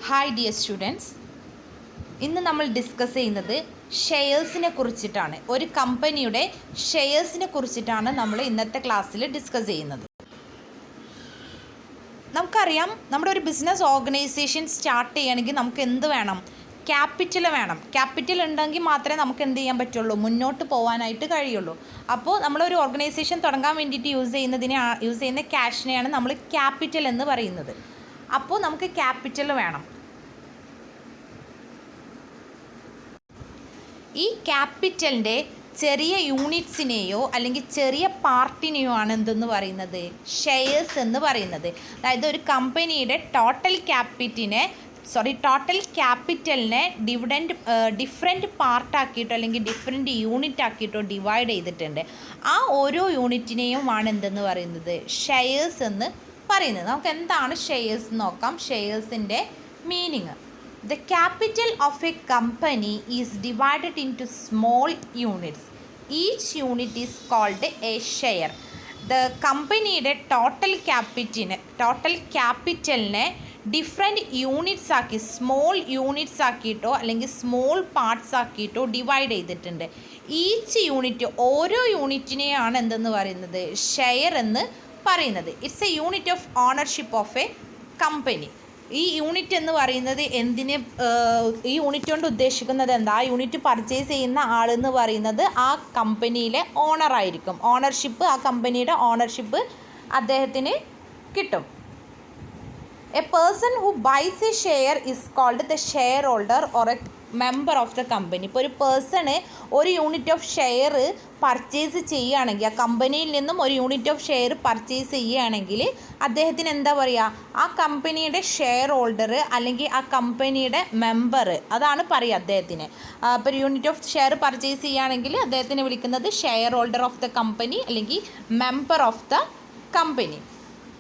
Hi dear students, ഇന്ന് നമ്മൾ discuss ചെയ്യുന്നത് ഷെയർസിനെ കുറിച്ചിട്ടാണ്. ഒരു കമ്പനിയുടെ ഷെയർസിനെ കുറിച്ചിട്ടാണ് നമ്മൾ ഇന്നത്തെ ക്ലാസ്സിൽ ഡിസ്കസ് ചെയ്യുന്നത്. നമുക്കറിയാം, നമ്മുടെ ഒരു ബിസിനസ് ഓർഗനൈസേഷൻ സ്റ്റാർട്ട് ചെയ്യണമെങ്കിൽ നമുക്ക് എന്ത് വേണം? ക്യാപിറ്റൽ വേണം. ക്യാപിറ്റൽ ഉണ്ടെങ്കിൽ മാത്രമേ നമുക്ക് എന്ത് ചെയ്യാൻ പറ്റുള്ളൂ, മുന്നോട്ട് പോകാനായിട്ട് കഴിയുള്ളൂ. അപ്പോൾ നമ്മളൊരു ഓർഗനൈസേഷൻ തുടങ്ങാൻ വേണ്ടിയിട്ട് യൂസ് ചെയ്യുന്ന ക്യാഷിനെയാണ് നമ്മൾ ക്യാപിറ്റൽ എന്ന് പറയുന്നത്. അപ്പോൾ നമുക്ക് ക്യാപിറ്റൽ വേണം. ഈ ക്യാപിറ്റലിൻ്റെ ചെറിയ യൂണിറ്റ്സിനെയോ അല്ലെങ്കിൽ ചെറിയ പാർട്ടിനെയോ ആണ് എന്തെന്ന് പറയുന്നത്, ഷെയർസ് എന്ന് പറയുന്നത്. അതായത് ഒരു കമ്പനിയുടെ ടോട്ടൽ ക്യാപിറ്റലിനെ ഡിഫറെൻറ്റ് പാർട്ടാക്കിയിട്ടോ അല്ലെങ്കിൽ ഡിഫറെൻറ്റ് യൂണിറ്റ് ആക്കിയിട്ടോ ഡിവൈഡ് ചെയ്തിട്ടുണ്ട്. ആ ഓരോ യൂണിറ്റിനെയും ആണ് എന്തെന്ന് പറയുന്നത്, ഷെയർസ് എന്ന് പറയുന്നത്. നമുക്ക് എന്താണ് ഷെയർസ് നോക്കാം. ഷെയർസിൻ്റെ meaning: The capital of a company is divided into small units. Each unit is called a share. The കമ്പനിയുടെ ടോട്ടൽ ക്യാപിറ്റലിനെ ഡിഫറെൻറ്റ് യൂണിറ്റ്സ് ആക്കി, സ്മോൾ യൂണിറ്റ്സ് ആക്കിയിട്ടോ അല്ലെങ്കിൽ സ്മോൾ പാർട്സ് ആക്കിയിട്ടോ ഡിവൈഡ് ചെയ്തിട്ടുണ്ട്. ഈച്ച് യൂണിറ്റ്, ഓരോ യൂണിറ്റിനെയാണ് എന്തെന്ന് പറയുന്നത്, ഷെയർ എന്ന് പറയുന്നത്. It's A unit of ownership of A company. ഈ യൂണിറ്റ് എന്ന് പറയുന്നത് ഈ യൂണിറ്റ് കൊണ്ട് ഉദ്ദേശിക്കുന്നത് എന്താ? ആ യൂണിറ്റ് പർച്ചേസ് ചെയ്യുന്ന ആളെന്ന് പറയുന്നത് ആ കമ്പനിയിലെ ഓണറായിരിക്കും. ആ കമ്പനിയുടെ ഓണർഷിപ്പ് അദ്ദേഹത്തിന് കിട്ടും. A person who buys a share is called the shareholder or a member of the company. ഇപ്പോൾ ഒരു പേഴ്സണ് ഒരു യൂണിറ്റ് ഓഫ് ഷെയർ പർച്ചേസ് ചെയ്യുകയാണെങ്കിൽ, ആ കമ്പനിയിൽ നിന്നും ഒരു യൂണിറ്റ് ഓഫ് ഷെയർ പർച്ചേസ് ചെയ്യുകയാണെങ്കിൽ അദ്ദേഹത്തിന് എന്താ പറയുക, ആ കമ്പനിയുടെ ഷെയർ ഹോൾഡർ അല്ലെങ്കിൽ ആ കമ്പനിയുടെ മെമ്പർ, അതാണ് പറയുക അദ്ദേഹത്തിന്. ഇപ്പോൾ ഒരു യൂണിറ്റ് ഓഫ് ഷെയർ പർച്ചേസ് ചെയ്യുകയാണെങ്കിൽ അദ്ദേഹത്തിനെ വിളിക്കുന്നത് share holder of the company അല്ലെങ്കിൽ മെമ്പർ ഓഫ് ദ കമ്പനി.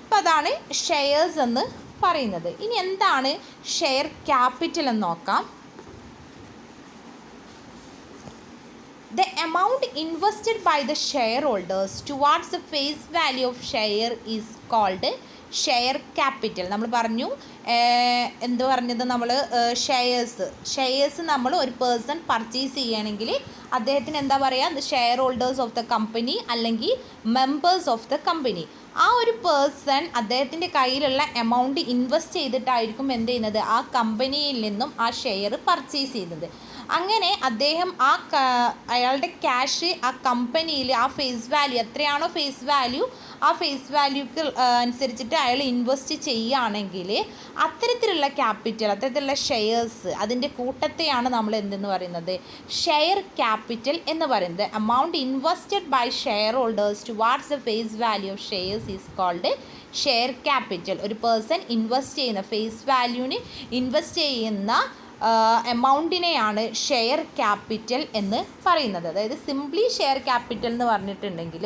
അപ്പോൾ അതാണ് ഷെയർസ് എന്ന് പറയുന്നത്. ഇനി എന്താണ് ഷെയർ ക്യാപിറ്റൽ എന്ന് നോക്കാം. The amount invested by the shareholders towards the face value of share is called share capital. നമ്മൾ പറഞ്ഞു, നമ്മൾ ഷെയർസ് നമ്മൾ ഒരു പേഴ്സൺ പർച്ചേസ് ചെയ്യുകയാണെങ്കിൽ അദ്ദേഹത്തിന് എന്താ പറയുക, share holders of the company അല്ലെങ്കിൽ മെമ്പേഴ്സ് ഓഫ് ദ കമ്പനി. ആ ഒരു പേഴ്സൺ അദ്ദേഹത്തിൻ്റെ കയ്യിലുള്ള എമൗണ്ട് ഇൻവെസ്റ്റ് ചെയ്തിട്ടായിരിക്കും എന്ത് ചെയ്യുന്നത്, ആ കമ്പനിയിൽ നിന്നും ആ ഷെയർ പർച്ചേസ് ചെയ്യുന്നത്. അങ്ങനെ അദ്ദേഹം അയാളുടെ ക്യാഷ് ആ കമ്പനിയിൽ ആ ഫേസ് വാല്യൂ എത്രയാണോ ആ ഫേസ് വാല്യൂക്ക് അനുസരിച്ചിട്ട് അയാൾ ഇൻവെസ്റ്റ് ചെയ്യുകയാണെങ്കിൽ അത്തരത്തിലുള്ള അത്തരത്തിലുള്ള ഷെയർസ്, അതിൻ്റെ കൂട്ടത്തെയാണ് നമ്മൾ എന്തെന്ന് പറയുന്നത്, ഷെയർ ക്യാപിറ്റൽ എന്ന് പറയുന്നത്. Amount invested by shareholders towards the face value of shares is called share capital. ഒരു പേഴ്സൺ ഫേസ് വാല്യൂവിന് ഇൻവെസ്റ്റ് ചെയ്യുന്ന എമൗണ്ടിനെയാണ് ഷെയർ ക്യാപിറ്റൽ എന്ന് പറയുന്നത്. അതായത് സിംപ്ലി ഷെയർ ക്യാപിറ്റൽ എന്ന് പറഞ്ഞിട്ടുണ്ടെങ്കിൽ,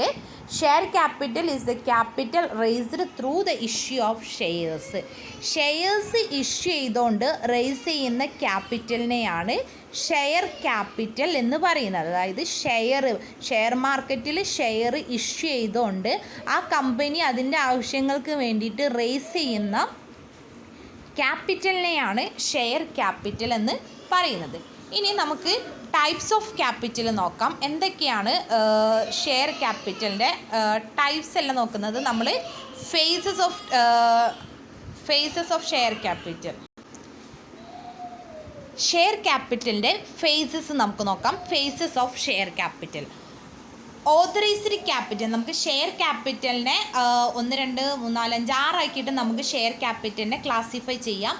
share capital is the capital raised through the issue of shares. Shares issue ചെയ്തുകൊണ്ട് റേസ് ചെയ്യുന്ന ക്യാപിറ്റലിനെയാണ് ഷെയർ ക്യാപിറ്റൽ എന്ന് പറയുന്നത്. അതായത് ഷെയർ മാർക്കറ്റിൽ ഷെയർ ഇഷ്യൂ ചെയ്തുകൊണ്ട് ആ കമ്പനി അതിൻ്റെ ആവശ്യങ്ങൾക്ക് വേണ്ടിയിട്ട് റേസ് ചെയ്യുന്ന ക്യാപിറ്റലിനെയാണ് ഷെയർ ക്യാപിറ്റൽ എന്ന് പറയുന്നത്. ഇനി നമുക്ക് ടൈപ്സ് ഓഫ് ക്യാപിറ്റൽ നോക്കാം. എന്തൊക്കെയാണ് ഷെയർ ക്യാപിറ്റലിൻ്റെ ടൈപ്സ് എല്ലാം നോക്കുന്നത് നമ്മൾ phases of share capital. Share ക്യാപിറ്റലിൻ്റെ ഫേസസ് നമുക്ക് നോക്കാം. Phases of share capital. Authorised capital. നമുക്ക് ഷെയർ ക്യാപിറ്റലിനെ 1, 2, 3, 4, 5, 6 ആക്കിയിട്ട് നമുക്ക് ഷെയർ ക്യാപിറ്റലിനെ ക്ലാസിഫൈ ചെയ്യാം.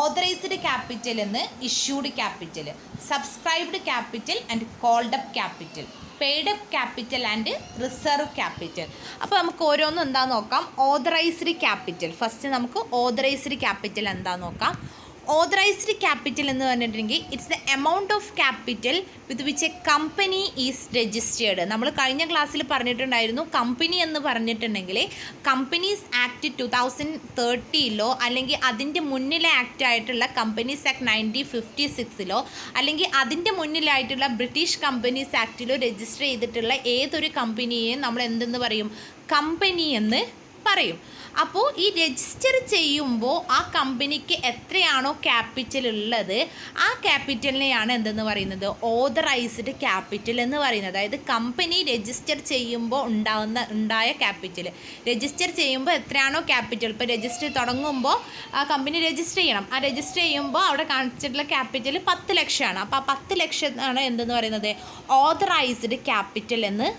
ഓതറൈസ്ഡ് ക്യാപിറ്റൽ എന്ന് issued capital, subscribed capital and called up capital, paid up capital and reserve capital. അപ്പോൾ നമുക്ക് ഓരോന്നും എന്താണെന്ന് നോക്കാം. Authorised capital. ഫസ്റ്റ് നമുക്ക് ഓതറൈസ്ഡ് ക്യാപിറ്റൽ എന്താണെന്ന് നോക്കാം. ഓതറൈസ്ഡ് ക്യാപിറ്റൽ എന്ന് പറഞ്ഞിട്ടുണ്ടെങ്കിൽ it's the amount of capital with which A company is registered. നമ്മൾ കഴിഞ്ഞ ക്ലാസ്സിൽ പറഞ്ഞിട്ടുണ്ടായിരുന്നു, കമ്പനി എന്ന് പറഞ്ഞിട്ടുണ്ടെങ്കിൽ കമ്പനീസ് ആക്ട് 2013 അല്ലെങ്കിൽ അതിൻ്റെ മുന്നിലെ ആക്ട് ആയിട്ടുള്ള കമ്പനീസ് ആക്ട് 1956 അല്ലെങ്കിൽ അതിൻ്റെ മുന്നിലായിട്ടുള്ള ബ്രിട്ടീഷ് കമ്പനീസ് ആക്ടിലോ രജിസ്റ്റർ ചെയ്തിട്ടുള്ള ഏതൊരു കമ്പനിയെയും നമ്മൾ എന്തെന്ന് പറയും, കമ്പനി എന്ന് പറയും. അപ്പോൾ ഈ രജിസ്റ്റർ ചെയ്യുമ്പോൾ ആ കമ്പനിക്ക് എത്രയാണോ ക്യാപിറ്റൽ ഉള്ളത് ആ ക്യാപിറ്റലിനെയാണ് എന്തെന്ന് പറയുന്നത് ഓതറൈസ്ഡ് ക്യാപിറ്റൽ എന്ന് പറയുന്നത്. അതായത് കമ്പനി രജിസ്റ്റർ ചെയ്യുമ്പോൾ ഉണ്ടായ ക്യാപിറ്റൽ, രജിസ്റ്റർ ചെയ്യുമ്പോൾ എത്രയാണോ ക്യാപിറ്റൽ, ഇപ്പോൾ രജിസ്റ്റർ തുടങ്ങുമ്പോൾ ആ കമ്പനി രജിസ്റ്റർ ചെയ്യണം, ആ രജിസ്റ്റർ ചെയ്യുമ്പോൾ അവിടെ കാണിച്ചിട്ടുള്ള ക്യാപിറ്റൽ 10 ലക്ഷമാണ്. അപ്പോൾ ആ 10 ലക്ഷമാണ് എന്തെന്ന് പറയുന്നത് ഓതറൈസ്ഡ് ക്യാപിറ്റൽ എന്ന്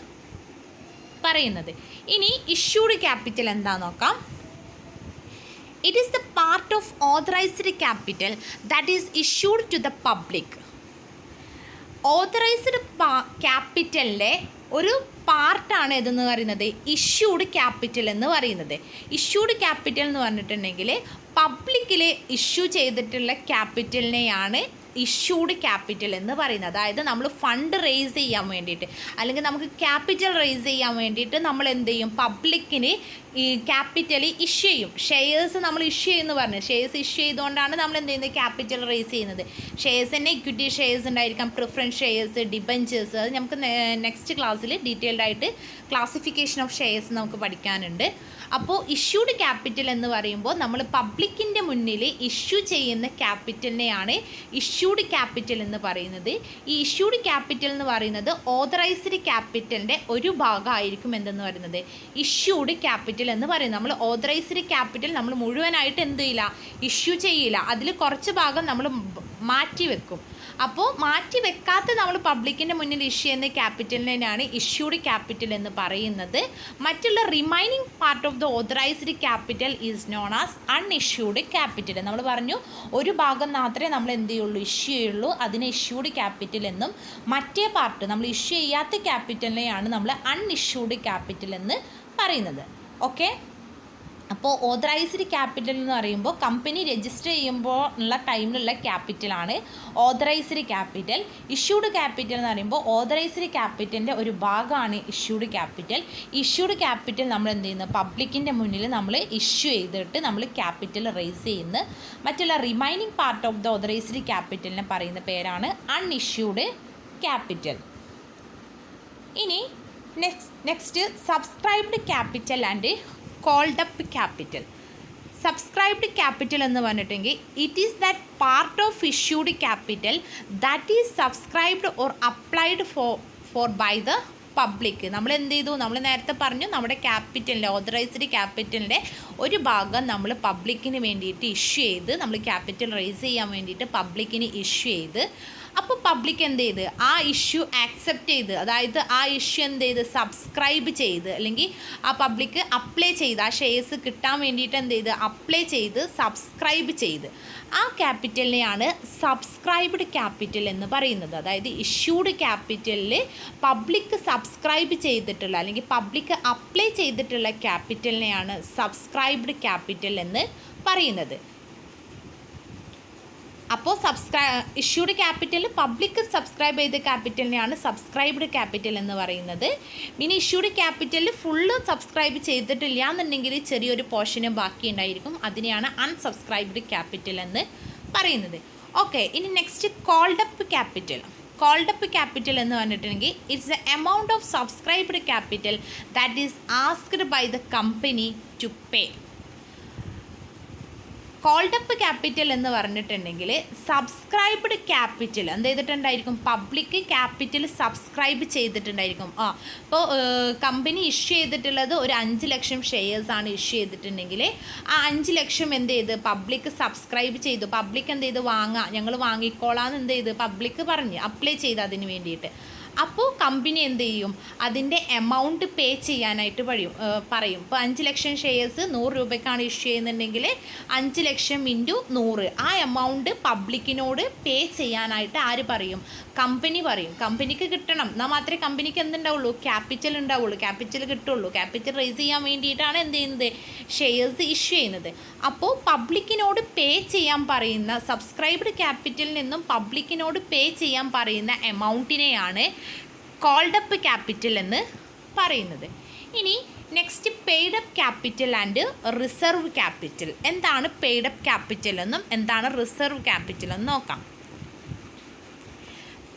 പറയുന്നത്. ഇനി ഇഷ്യൂഡ് ക്യാപിറ്റൽ എന്താണെന്ന് നോക്കാം. It is the part of authorised capital that is issued to the public. Authorised ക്യാപിറ്റലിൻ്റെ ഒരു പാർട്ടാണ് ഇതെന്ന് പറയുന്നത് ഇഷ്യൂഡ് ക്യാപിറ്റൽ എന്ന് പറയുന്നത്. ഇഷ്യൂഡ് ക്യാപിറ്റൽ എന്ന് പറഞ്ഞിട്ടുണ്ടെങ്കിൽ പബ്ലിക്കിൽ ഇഷ്യൂ ചെയ്തിട്ടുള്ള ക്യാപിറ്റലിനെയാണ് ഇഷ്യൂഡ് ക്യാപിറ്റൽ എന്ന് പറയുന്നത്. അതായത് നമ്മൾ ഫണ്ട് റേസ് ചെയ്യാൻ വേണ്ടിയിട്ട് അല്ലെങ്കിൽ നമുക്ക് ക്യാപിറ്റൽ റേസ് ചെയ്യാൻ വേണ്ടിയിട്ട് നമ്മൾ എന്ത് ചെയ്യും, പബ്ലിക്കിന് ഈ ക്യാപിറ്റൽ ഇഷ്യൂ ചെയ്യും. ഷെയർസ് നമ്മൾ ഇഷ്യൂ ചെയ്യുമെന്ന് പറഞ്ഞു, ഷെയർസ് ഇഷ്യൂ ചെയ്തുകൊണ്ടാണ് നമ്മൾ എന്ത് ചെയ്യുന്നത് ക്യാപിറ്റൽ റേസ് ചെയ്യുന്നത്. ഷെയർസ് തന്നെ ഇക്വിറ്റി ഷെയർസ് ഉണ്ടായിരിക്കാം, പ്രിഫറൻസ് ഷെയർസ്, ഡിബഞ്ചേഴ്സ്. അത് നമുക്ക് നെക്സ്റ്റ് ക്ലാസ്സിൽ ഡീറ്റെയിൽഡ് ആയിട്ട് ക്ലാസിഫിക്കേഷൻ ഓഫ് ഷെയർസ് നമുക്ക് പഠിക്കാനുണ്ട്. അപ്പോൾ ഇഷ്യൂഡ് ക്യാപിറ്റൽ എന്ന് പറയുമ്പോൾ നമ്മൾ പബ്ലിക്കിൻ്റെ മുന്നിൽ ഇഷ്യൂ ചെയ്യുന്ന ക്യാപിറ്റലിനെയാണ് ഇഷ്യൂഡ് ക്യാപിറ്റൽ എന്ന് പറയുന്നത്. ഈ ഇഷ്യൂഡ് ക്യാപിറ്റൽ എന്ന് പറയുന്നത് ഓതറൈസ്ഡ് ക്യാപിറ്റലിൻ്റെ ഒരു ഭാഗമായിരിക്കും എന്തെന്ന് പറയുന്നത് ഇഷ്യൂഡ് ക്യാപിറ്റൽ എന്ന് പറയുന്നത്. നമ്മൾ ഓതറൈസ്ഡ് ക്യാപിറ്റൽ നമ്മൾ മുഴുവനായിട്ട് എന്ത് ചെയ്യില്ല, ഇഷ്യൂ ചെയ്യില്ല, അതിൽ കുറച്ച് ഭാഗം നമ്മൾ മാറ്റി വെക്കും. അപ്പോൾ മാറ്റി വെക്കാത്ത നമ്മൾ പബ്ലിക്കിൻ്റെ മുന്നിൽ ഇഷ്യൂ ചെയ്യുന്ന ക്യാപിറ്റലിനെയാണ് ഇഷ്യൂഡ് ക്യാപിറ്റൽ എന്ന് പറയുന്നത്. മറ്റുള്ള remaining part of the authorised capital is known as unissued capital. നമ്മൾ പറഞ്ഞു ഒരു ഭാഗം മാത്രമേ നമ്മൾ എന്ത് ചെയ്യുള്ളൂ, ഇഷ്യൂ ചെയ്യുള്ളൂ, അതിനെ ഇഷ്യൂഡ് ക്യാപിറ്റൽ എന്നും മറ്റേ പാർട്ട് നമ്മൾ ഇഷ്യൂ ചെയ്യാത്ത ക്യാപിറ്റലിനെയാണ് നമ്മൾ അൺഇഷ്യൂഡ് ക്യാപിറ്റൽ എന്ന് പറയുന്നത്. ഓക്കെ, അപ്പോൾ ഓതറൈസ്ഡ് ക്യാപിറ്റൽ എന്ന് പറയുമ്പോൾ കമ്പനി രജിസ്റ്റർ ചെയ്യുമ്പോൾ ഉള്ള ടൈമിലുള്ള ക്യാപിറ്റലാണ് ഓതറൈസ്ഡ് ക്യാപിറ്റൽ. ഇഷ്യൂഡ് ക്യാപിറ്റൽ എന്ന് പറയുമ്പോൾ ഓതറൈസ്ഡ് ക്യാപിറ്റലിൻ്റെ ഒരു ഭാഗമാണ് ഇഷ്യൂഡ് ക്യാപിറ്റൽ. ഇഷ്യൂഡ് ക്യാപിറ്റൽ നമ്മൾ എന്ത് ചെയ്യുന്നു, പബ്ലിക്കിൻ്റെ മുന്നിൽ നമ്മൾ ഇഷ്യൂ ചെയ്തിട്ട് നമ്മൾ ക്യാപിറ്റൽ റേസ് ചെയ്യുന്നു. മറ്റുള്ള remaining part of the authorised ക്യാപിറ്റലിനെ പറയുന്ന പേരാണ് അൺഇഷ്യൂഡ് ക്യാപിറ്റൽ. ഇനി next subscribed capital and called up capital. Subscribed capital എന്ന് പറഞ്ഞിട്ടുണ്ടെങ്കിൽ it is that part of issued capital that is subscribed or applied for by the public. നമ്മൾ എന്ത് ചെയ്തു, നമ്മൾ നേരത്തെ പറഞ്ഞു നമ്മുടെ ക്യാപിറ്റലിൻ്റെ ഓതറൈസ്ഡ് ക്യാപിറ്റലിൻ്റെ ഒരു ഭാഗം നമ്മൾ പബ്ലിക്കിന് വേണ്ടിയിട്ട് ഇഷ്യൂ ചെയ്ത്, നമ്മൾ ക്യാപിറ്റൽ റേസ് ചെയ്യാൻ വേണ്ടിയിട്ട് പബ്ലിക്കിന് ഇഷ്യൂ ചെയ്ത്, അപ്പോൾ പബ്ലിക് എന്ത് ചെയ്ത് ആ ഇഷ്യൂ ആക്സെപ്റ്റ് ചെയ്ത്, അതായത് ആ ഇഷ്യൂ എന്ത് ചെയ്ത് സബ്സ്ക്രൈബ് ചെയ്ത്, അല്ലെങ്കിൽ ആ പബ്ലിക് അപ്ലൈ ചെയ്ത് ആ ഷെയർസ് കിട്ടാൻ വേണ്ടിയിട്ട് എന്ത് ചെയ്ത് അപ്ലൈ ചെയ്ത് സബ്സ്ക്രൈബ് ചെയ്ത് ആ ക്യാപിറ്റലിനെയാണ് സബ്സ്ക്രൈബ്ഡ് ക്യാപിറ്റൽ എന്ന് പറയുന്നത്. അതായത് ഇഷ്യൂഡ് ക്യാപിറ്റലിൽ പബ്ലിക് സബ്സ്ക്രൈബ് ചെയ്തിട്ടുള്ള അല്ലെങ്കിൽ പബ്ലിക് അപ്ലൈ ചെയ്തിട്ടുള്ള ക്യാപിറ്റലിനെയാണ് സബ്സ്ക്രൈബ്ഡ് ക്യാപിറ്റൽ എന്ന് പറയുന്നത്. അപ്പോൾ ഇഷ്യൂഡ് ക്യാപിറ്റൽ പബ്ലിക് സബ്സ്ക്രൈബ് ചെയ്ത ക്യാപിറ്റലിനെയാണ് സബ്സ്ക്രൈബ്ഡ് ക്യാപിറ്റൽ എന്ന് പറയുന്നത്. ഇനി ഇഷ്യൂഡ് ക്യാപിറ്റലിൽ ഫുള്ള് സബ്സ്ക്രൈബ് ചെയ്തിട്ടില്ല എന്നുണ്ടെങ്കിൽ ചെറിയൊരു പോർഷന് ബാക്കി ഉണ്ടായിരിക്കും, അതിനെയാണ് അൺസബ്സ്ക്രൈബ്ഡ് ക്യാപിറ്റൽ എന്ന് പറയുന്നത്. ഓക്കെ, ഇനി next called up capital. Called up capital എന്ന് പറഞ്ഞിട്ടുണ്ടെങ്കിൽ it's the amount of subscribed capital that is asked by the company to pay. Called up capital എന്ന് പറഞ്ഞിട്ടുണ്ടെങ്കിൽ സബ്സ്ക്രൈബ്ഡ് ക്യാപിറ്റൽ എന്ത് ചെയ്തിട്ടുണ്ടായിരിക്കും, പബ്ലിക് ക്യാപിറ്റൽ സബ്സ്ക്രൈബ് ചെയ്തിട്ടുണ്ടായിരിക്കും. ഇപ്പോൾ കമ്പനി ഇഷ്യൂ ചെയ്തിട്ടുള്ളത് ഒരു 5 ലക്ഷം ഷെയർസാണ് ഇഷ്യൂ ചെയ്തിട്ടുണ്ടെങ്കിൽ ആ 5 ലക്ഷം എന്ത് ചെയ്ത് പബ്ലിക് സബ്സ്ക്രൈബ് ചെയ്തു, പബ്ലിക് എന്ത് ചെയ്ത് ഞങ്ങൾ വാങ്ങിക്കോളാമെന്ന് എന്ത് ചെയ്ത് പബ്ലിക് പറഞ്ഞ് അപ്ലൈ ചെയ്ത് അതിന് വേണ്ടിയിട്ട്. അപ്പോൾ കമ്പനി എന്ത് ചെയ്യും, അതിൻ്റെ എമൗണ്ട് പേ ചെയ്യാനായിട്ട് പറയും. ഇപ്പോൾ 5 ലക്ഷം ഷെയർസ് 100 രൂപയ്ക്കാണ് ഇഷ്യൂ ചെയ്യുന്നുണ്ടെങ്കിൽ 5 ലക്ഷം ഇൻറ്റു 100 ആ എമൗണ്ട് പബ്ലിക്കിനോട് പേ ചെയ്യാനായിട്ട് ആര് പറയും, കമ്പനി പറയും. കമ്പനിക്ക് കിട്ടണം, എന്നാൽ മാത്രമേ കമ്പനിക്ക് എന്തുണ്ടാവുള്ളൂ, ക്യാപിറ്റൽ ഉണ്ടാവുള്ളൂ, ക്യാപിറ്റൽ കിട്ടുള്ളൂ. ക്യാപിറ്റൽ റേസ് ചെയ്യാൻ വേണ്ടിയിട്ടാണ് എന്ത് ചെയ്യുന്നത്, ഷെയർസ് ഇഷ്യൂ ചെയ്യുന്നത്. അപ്പോൾ പബ്ലിക്കിനോട് പേ ചെയ്യാൻ പറയുന്ന സബ്സ്ക്രൈബ്ഡ് ക്യാപിറ്റലിൽ നിന്നും പബ്ലിക്കിനോട് പേ ചെയ്യാൻ പറയുന്ന എമൗണ്ടിനെയാണ് കോൾഡ് അപ്പ് ക്യാപിറ്റൽ എന്ന് പറയുന്നത്. ഇനി next paid up capital and reserve capital. എന്താണ് പെയ്ഡ് അപ്പ് ക്യാപിറ്റൽ എന്നും എന്താണ് റിസർവ് ക്യാപിറ്റൽ എന്നും നോക്കാം.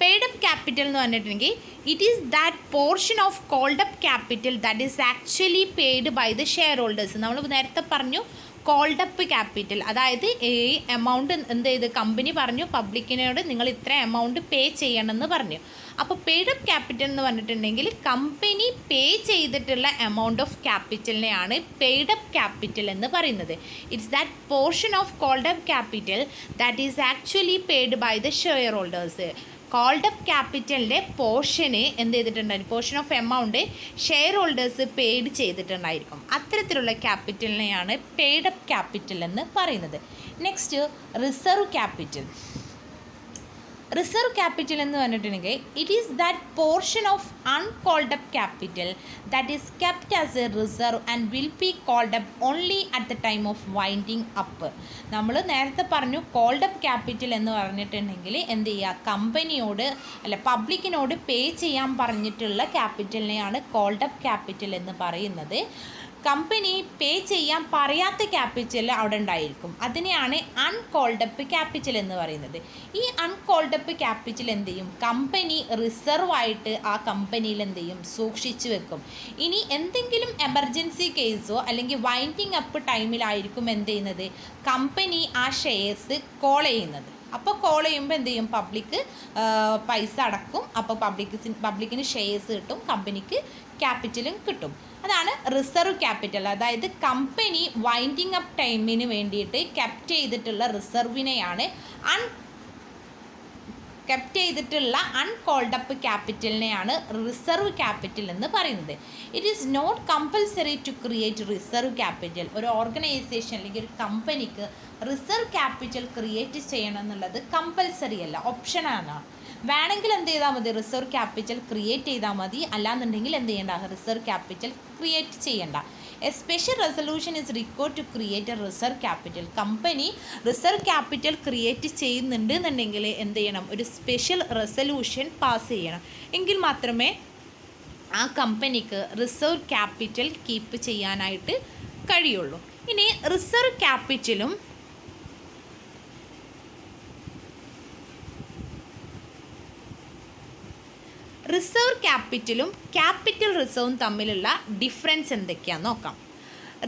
പെയ്ഡ് അപ്പ് ക്യാപിറ്റൽ എന്ന് പറഞ്ഞിട്ടുണ്ടെങ്കിൽ it is that portion of called up capital that is actually paid by the shareholders. നമ്മൾ നേരത്തെ പറഞ്ഞു കോൾഡ് അപ്പ് ക്യാപിറ്റൽ, അതായത് ഈ എമൗണ്ട് എന്ത് ചെയ്ത് കമ്പനി പറഞ്ഞു പബ്ലിക്കിനോട് നിങ്ങൾ ഇത്ര എമൗണ്ട് പേ ചെയ്യണമെന്ന് പറഞ്ഞു. അപ്പോൾ പെയ്ഡ് അപ്പ് ക്യാപിറ്റൽ എന്ന് പറഞ്ഞിട്ടുണ്ടെങ്കിൽ കമ്പനി പേ ചെയ്തിട്ടുള്ള എമൗണ്ട് ഓഫ് ക്യാപിറ്റലിനെയാണ് പെയ്ഡ് അപ്പ് ക്യാപിറ്റൽ എന്ന് പറയുന്നത്. It's that portion of called up capital that is actually paid by the shareholders. Called up ക്യാപിറ്റലിൻ്റെ പോർഷന് എന്ത് ചെയ്തിട്ടുണ്ടായിരിക്കും, portion of amount shareholders paid ചെയ്തിട്ടുണ്ടായിരിക്കും. അത്തരത്തിലുള്ള ക്യാപിറ്റലിനെയാണ് പെയ്ഡ് അപ്പ് ക്യാപിറ്റൽ എന്ന് പറയുന്നത്. Next reserve capital. Reserve capital എന്ന് പറഞ്ഞിട്ടുണ്ടെങ്കിൽ it is that portion of uncalled up capital that is kept as a reserve and will be called up only at the time of winding up. നമ്മൾ നേരത്തെ പറഞ്ഞു called up capital എന്ന് പറഞ്ഞിട്ടുണ്ടെങ്കിൽ എന്ത് ചെയ്യുക, കമ്പനിയോട് പബ്ലിക്കിനോട് പേ ചെയ്യാൻ പറഞ്ഞിട്ടുള്ള ക്യാപിറ്റലിനെയാണ് കോൾഡ് അപ്പ് ക്യാപിറ്റൽ എന്ന് പറയുന്നത്. കമ്പനി പേ ചെയ്യാൻ പറയാത്ത ക്യാപിറ്റൽ അവിടെ ഉണ്ടായിരിക്കും, അതിനെയാണ് അൺകോൾഡ് അപ്പ് ക്യാപിറ്റൽ എന്ന് പറയുന്നത്. ഈ അൺകോൾഡ് അപ്പ് ക്യാപിറ്റൽ എന്ത് ചെയ്യും, കമ്പനി റിസർവ് ആയിട്ട് ആ കമ്പനിയിൽ എന്ത് ചെയ്യും, സൂക്ഷിച്ചു വെക്കും. ഇനി എന്തെങ്കിലും എമർജൻസി കേസോ അല്ലെങ്കിൽ വൈൻഡിങ് അപ്പ് ടൈമിലായിരിക്കും എന്ത് ചെയ്യുന്നത്, കമ്പനി ആ ഷെയർസ് കോൾ ചെയ്യുന്നത്. അപ്പോൾ കോൾ ചെയ്യുമ്പോൾ എന്ത് ചെയ്യും, പബ്ലിക് പൈസ അടക്കും. അപ്പോൾ പബ്ലിക്കിന് ഷെയർസ് കിട്ടും, കമ്പനിക്ക് ക്യാപിറ്റലും കിട്ടും. അതാണ് റിസർവ് ക്യാപിറ്റൽ. അതായത് കമ്പനി വൈൻഡിങ് അപ്പ് ടൈമിന് വേണ്ടിയിട്ട് കെപ്റ്റ് ചെയ്തിട്ടുള്ള റിസർവിനെയാണ് കെപ്റ്റ് ചെയ്തിട്ടുള്ള അൺകോൾഡ് അപ്പ് ക്യാപിറ്റലിനെയാണ് റിസർവ് ക്യാപിറ്റൽ എന്ന് പറയുന്നത്. It is not compulsory to create reserve capital. ഒരു ഓർഗനൈസേഷൻ അല്ലെങ്കിൽ ഒരു കമ്പനിക്ക് റിസർവ് ക്യാപിറ്റൽ ക്രിയേറ്റ് ചെയ്യണം എന്നുള്ളത് കമ്പൽസറി അല്ല, ഓപ്ഷനാണ്. വേണമെങ്കിൽ എന്ത് ചെയ്താൽ മതി, റിസർവ് ക്യാപിറ്റൽ ക്രിയേറ്റ് ചെയ്താൽ മതി. അല്ലാന്നുണ്ടെങ്കിൽ എന്ത് ചെയ്യേണ്ട, റിസർവ് ക്യാപിറ്റൽ ക്രിയേറ്റ് ചെയ്യേണ്ട. A special resolution is required to create a reserve capital. Company reserve capital create ചെയ്യുന്നുണ്ട് എന്നുണ്ടെങ്കിൽ എന്ത് ചെയ്യണം, ഒരു സ്പെഷ്യൽ റെസൊല്യൂഷൻ പാസ് ചെയ്യണം. എങ്കിൽ മാത്രമേ ആ കമ്പനിക്ക് റിസർവ് ക്യാപിറ്റൽ കീപ്പ് ചെയ്യാനായിട്ട് കഴിയുള്ളൂ. ഇനി റിസർവ് ക്യാപിറ്റലും റിസർവ് ക്യാപിറ്റലും ക്യാപിറ്റൽ റിസർവും തമ്മിലുള്ള ഡിഫറൻസ് എന്തൊക്കെയാണെന്ന് നോക്കാം.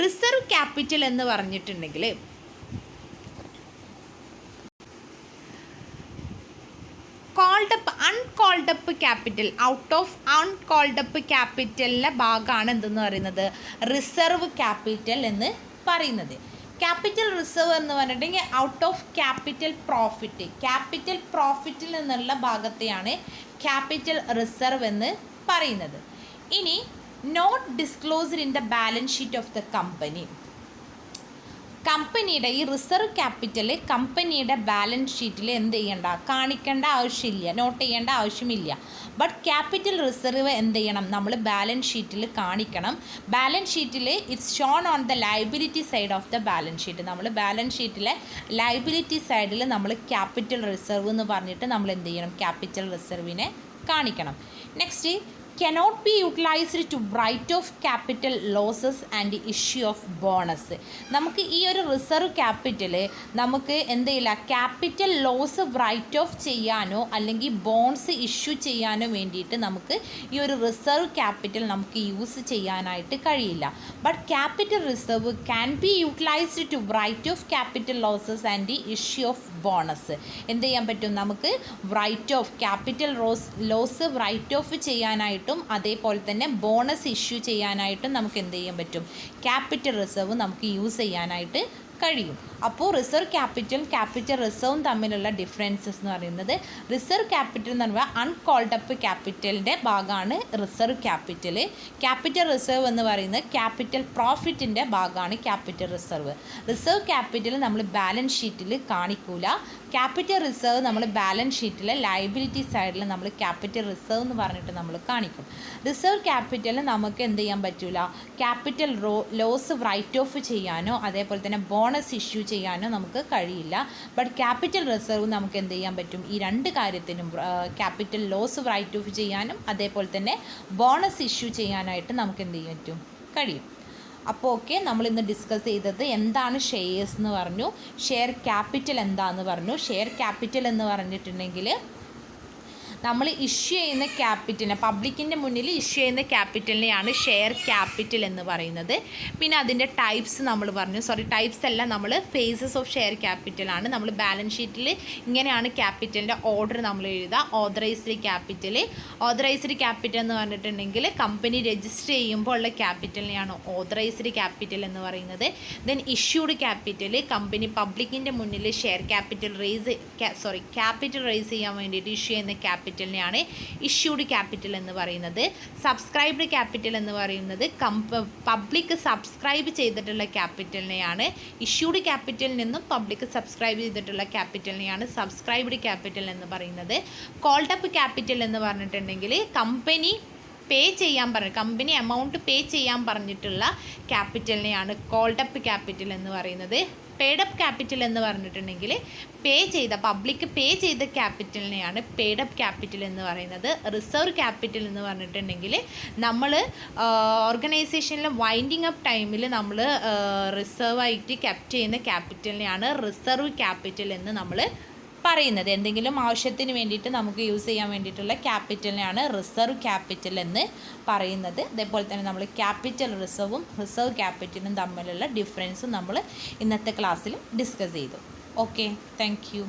റിസർവ് ക്യാപിറ്റൽ എന്ന് പറഞ്ഞിട്ടുണ്ടെങ്കിൽ uncalled up capital, out of uncalled up ക്യാപിറ്റലിൻ്റെ ഭാഗമാണ് എന്തെന്ന് പറയുന്നത്, റിസർവ് ക്യാപിറ്റൽ എന്ന് പറയുന്നത്. ക്യാപിറ്റൽ റിസർവ് എന്ന് പറഞ്ഞിട്ടുണ്ടെങ്കിൽ ഔട്ട് ഓഫ് ക്യാപിറ്റൽ പ്രോഫിറ്റിൽ നിന്നുള്ള ഭാഗത്തെയാണ് ക്യാപിറ്റൽ റിസർവ് എന്ന് പറയുന്നത്. ഇനി not disclosed in the balance sheet of the company. കമ്പനിയുടെ ഈ റിസർവ് ക്യാപിറ്റൽ കമ്പനിയുടെ ബാലൻസ് ഷീറ്റിൽ എന്ത് ചെയ്യണ്ട, കാണിക്കേണ്ട ആവശ്യമില്ല, നോട്ട് ചെയ്യേണ്ട ആവശ്യമില്ല. ബട്ട് ക്യാപിറ്റൽ റിസർവ് എന്ത് ചെയ്യണം, നമ്മൾ ബാലൻസ് ഷീറ്റിൽ കാണിക്കണം. ബാലൻസ് ഷീറ്റിൽ it's shown on the liability side of the balance sheet. നമ്മൾ ബാലൻസ് ഷീറ്റിലെ ലയബിലിറ്റി സൈഡിൽ നമ്മൾ ക്യാപിറ്റൽ റിസർവ് എന്ന് പറഞ്ഞിട്ട് നമ്മൾ എന്ത് ചെയ്യണം, ക്യാപിറ്റൽ റിസർവിനെ കാണിക്കണം. Next, cannot be utilized to write off capital losses and issue of bonus. നമുക്ക് ഈ ഒരു റിസർവ് ക്യാപിറ്റൽ നമുക്ക് എന്ത് ചെയ്യില്ല, ക്യാപിറ്റൽ ലോസ് റൈറ്റ് ഓഫ് ചെയ്യാനോ അല്ലെങ്കിൽ ബോൺസ് ഇഷ്യൂ ചെയ്യാനോ വേണ്ടിയിട്ട് നമുക്ക് ഈ ഒരു റിസർവ് ക്യാപിറ്റൽ നമുക്ക് യൂസ് ചെയ്യാനായിട്ട് കഴിയില്ല. But capital reserve can be utilised to write off capital losses and issue of bonus. എന്ത് ചെയ്യാൻ പറ്റും, നമുക്ക് write off capital loss write off ചെയ്യാനായിട്ട് അതേപോലെ തന്നെ ബോണസ് ഇഷ്യൂ ചെയ്യാനായിട്ടും നമുക്ക് എന്ത് ചെയ്യാൻ പറ്റും, ക്യാപിറ്റൽ റിസർവ് നമുക്ക് യൂസ് ചെയ്യാനായിട്ട് കഴിയും. അപ്പോൾ റിസർവ് ക്യാപിറ്റൽ റിസർവും തമ്മിലുള്ള ഡിഫറൻസസ് എന്ന് പറയുന്നത്, റിസർവ് ക്യാപിറ്റൽ എന്ന് പറയുമ്പോൾ അൺകോൾഡ് അപ്പ് ക്യാപിറ്റലിൻ്റെ ഭാഗമാണ് റിസർവ് ക്യാപിറ്റൽ. ക്യാപിറ്റൽ റിസർവ് എന്ന് പറയുന്നത് ക്യാപിറ്റൽ പ്രോഫിറ്റിൻ്റെ ഭാഗമാണ് ക്യാപിറ്റൽ റിസർവ്. റിസർവ് ക്യാപിറ്റൽ നമ്മൾ ബാലൻസ് ഷീറ്റിൽ കാണിക്കൂല. ക്യാപിറ്റൽ റിസർവ് നമ്മൾ ബാലൻസ് ഷീറ്റിലെ ലയബിലിറ്റി സൈഡിൽ നമ്മൾ ക്യാപിറ്റൽ റിസർവ് എന്ന് പറഞ്ഞിട്ട് നമ്മൾ കാണിക്കും. റിസർവ് ക്യാപിറ്റൽ നമുക്ക് എന്ത് ചെയ്യാൻ പറ്റില്ല, ക്യാപിറ്റൽ ലോസ് റൈറ്റ് ഓഫ് ചെയ്യാനോ അതേപോലെ തന്നെ ബോണസ് ഇഷ്യൂ ചെയ്യാനോ നമുക്ക് കഴിയില്ല. ബട്ട് ക്യാപിറ്റൽ റിസർവ് നമുക്ക് എന്ത് ചെയ്യാൻ പറ്റും, ഈ രണ്ട് കാര്യത്തിനും ക്യാപിറ്റൽ ലോസ് റൈറ്റ് ഓഫ് ചെയ്യാനും അതേപോലെ തന്നെ ബോണസ് ഇഷ്യൂ ചെയ്യാനായിട്ട് നമുക്ക് എന്ത് ചെയ്യാൻ പറ്റും, കഴിയും. അപ്പോൾ ഓക്കെ, നമ്മളിന്ന് ഡിസ്കസ് ചെയ്തത് എന്താണ് ഷെയർസ് എന്ന് പറഞ്ഞു, ഷെയർ ക്യാപിറ്റൽ എന്താണെന്ന് പറഞ്ഞു. ഷെയർ ക്യാപിറ്റൽ എന്ന് പറഞ്ഞിട്ടുണ്ടെങ്കിൽ നമ്മൾ ഇഷ്യൂ ചെയ്യുന്ന ക്യാപിറ്റലിനെ, പബ്ലിക്കിൻ്റെ മുന്നിൽ ഇഷ്യൂ ചെയ്യുന്ന ക്യാപിറ്റലിനെയാണ് ഷെയർ ക്യാപിറ്റൽ എന്ന് പറയുന്നത്. പിന്നെ അതിൻ്റെ ടൈപ്സ് നമ്മൾ പറഞ്ഞു, ടൈപ്സ് അല്ല, നമ്മൾ ഫേസസ് ഓഫ് ഷെയർ ക്യാപിറ്റലാണ്. നമ്മൾ ബാലൻസ് ഷീറ്റിൽ ഇങ്ങനെയാണ് ക്യാപിറ്റലിൻ്റെ ഓർഡർ നമ്മൾ എഴുതുക. ഓതറൈസ്ഡ് ക്യാപിറ്റൽ എന്ന് പറഞ്ഞിട്ടുണ്ടെങ്കിൽ കമ്പനി രജിസ്റ്റർ ചെയ്യുമ്പോൾ ഉള്ള ക്യാപിറ്റലിനെയാണ് ഓതറൈസ്ഡ് ക്യാപിറ്റൽ എന്ന് പറയുന്നത്. ദെൻ ഇഷ്യൂഡ് ക്യാപിറ്റൽ, കമ്പനി പബ്ലിക്കിൻ്റെ മുന്നിൽ ഷെയർ ക്യാപിറ്റൽ റേസ് ചെയ്യാൻ വേണ്ടിയിട്ട് ഇഷ്യൂ ചെയ്യുന്ന ക്യാപിറ്റലിനെയാണ് ഇഷ്യൂഡ് ക്യാപിറ്റൽ എന്ന് പറയുന്നത്. സബ്സ്ക്രൈബ്ഡ് ക്യാപിറ്റൽ എന്ന് പറയുന്നത് പബ്ലിക് സബ്സ്ക്രൈബ് ചെയ്തിട്ടുള്ള ക്യാപിറ്റലിനെയാണ്. ഇഷ്യൂഡ് ക്യാപിറ്റലിൽ നിന്നും പബ്ലിക് സബ്സ്ക്രൈബ് ചെയ്തിട്ടുള്ള ക്യാപിറ്റലിനെയാണ് സബ്സ്ക്രൈബ്ഡ് ക്യാപിറ്റൽ എന്ന് പറയുന്നത്. കോൾഡ് അപ്പ് ക്യാപിറ്റൽ എന്ന് പറഞ്ഞിട്ടുണ്ടെങ്കിൽ കമ്പനി എമൗണ്ട് പേ ചെയ്യാൻ പറഞ്ഞിട്ടുള്ള ക്യാപിറ്റലിനെയാണ് കോൾഡ് അപ്പ് ക്യാപിറ്റൽ എന്ന് പറയുന്നത്. പെയ്ഡ് അപ്പ് ക്യാപിറ്റൽ എന്ന് പറഞ്ഞിട്ടുണ്ടെങ്കിൽ പബ്ലിക് പേ ചെയ്ത ക്യാപിറ്റലിനെയാണ് പെയ്ഡ് അപ്പ് ക്യാപിറ്റൽ എന്ന് പറയുന്നത്. റിസർവ് ക്യാപിറ്റൽ എന്ന് പറഞ്ഞിട്ടുണ്ടെങ്കിൽ നമ്മൾ ഓർഗനൈസേഷനിൽ വൈൻഡിങ് അപ്പ് ടൈമിൽ നമ്മൾ റിസർവായിട്ട് കെപ്റ്റ് ചെയ്യുന്ന ക്യാപിറ്റലിനെയാണ് റിസർവ് ക്യാപിറ്റൽ എന്ന് നമ്മൾ പറയുന്നത്. എന്തെങ്കിലും ആവശ്യത്തിന് വേണ്ടിയിട്ട് നമുക്ക് യൂസ് ചെയ്യാൻ വേണ്ടിയിട്ടുള്ള ക്യാപിറ്റലിനെയാണ് റിസർവ് ക്യാപിറ്റൽ എന്ന് പറയുന്നത്. അതേപോലെ തന്നെ നമ്മൾ ക്യാപിറ്റൽ റിസർവും റിസർവ് ക്യാപിറ്റലും തമ്മിലുള്ള ഡിഫറൻസും നമ്മൾ ഇന്നത്തെ ക്ലാസ്സിൽ ഡിസ്കസ് ചെയ്തു. Okay, thank you.